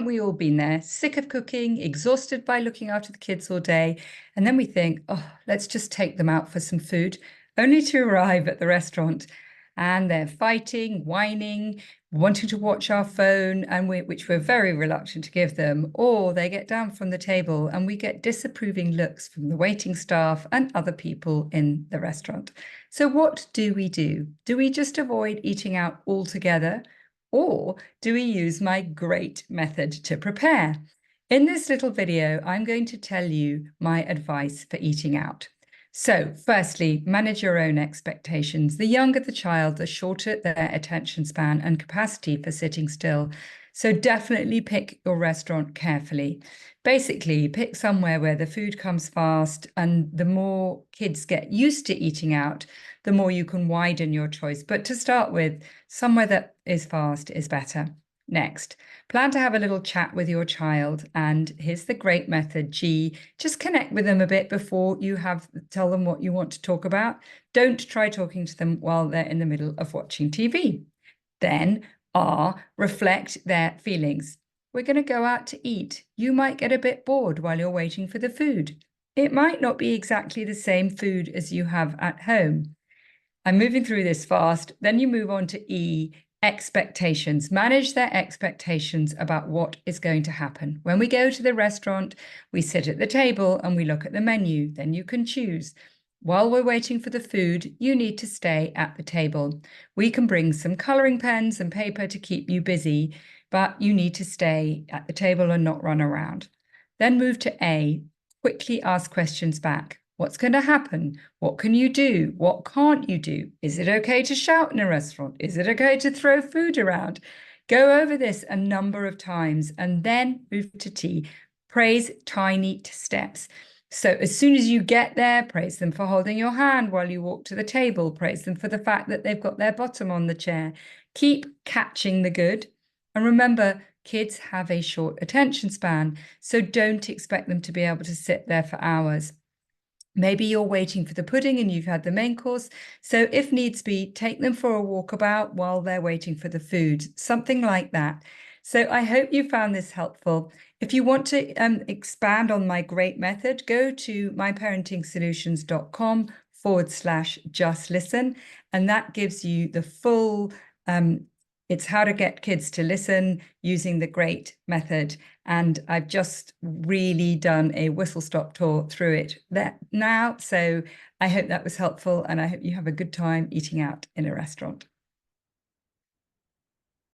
We all been there, sick of cooking, exhausted by looking after the kids all day. And then we think, oh, let's just take them out for some food, only to arrive at the restaurant and they're fighting, whining, wanting to watch our phone, and which we're very reluctant to give them, or they get down from the table and we get disapproving looks from the waiting staff and other people in the restaurant. So what do we do? Do we just avoid eating out altogether? Or do we use my great method to prepare? In this little video, I'm going to tell you my advice for eating out. So firstly, manage your own expectations. The younger the child, the shorter their attention span and capacity for sitting still. So definitely pick your restaurant carefully. Basically, pick somewhere where the food comes fast, and the more kids get used to eating out, the more you can widen your choice. But to start with, somewhere that is fast is better. Next, plan to have a little chat with your child, and here's the great method G. Just connect with them a bit before you tell them what you want to talk about. Don't try talking to them while they're in the middle of watching TV. Then R, reflect their feelings. We're going to go out to eat. You might get a bit bored while you're waiting for the food. It might not be exactly the same food as you have at home. I'm moving through this fast. Then you move on to E, expectations. Manage their expectations about what is going to happen. When we go to the restaurant, we sit at the table and we look at the menu. Then you can choose. While we're waiting for the food, you need to stay at the table. We can bring some coloring pens and paper to keep you busy, but you need to stay at the table and not run around. Then move to A, quickly ask questions back. What's going to happen? What can you do? What can't you do? Is it okay to shout in a restaurant? Is it okay to throw food around? Go over this a number of times and then move to T, praise tiny steps. So as soon as you get there, praise them for holding your hand while you walk to the table. Praise them for the fact that they've got their bottom on the chair. Keep catching the good. And remember, kids have a short attention span, so don't expect them to be able to sit there for hours. Maybe you're waiting for the pudding and you've had the main course. So if needs be, take them for a walkabout while they're waiting for the food, something like that. So I hope you found this helpful. If you want to expand on my great method, go to myparentingsolutions.com/just-listen. And that gives you the full, it's how to get kids to listen using the great method. And I've just really done a whistle-stop tour through it now. So I hope that was helpful, and I hope you have a good time eating out in a restaurant.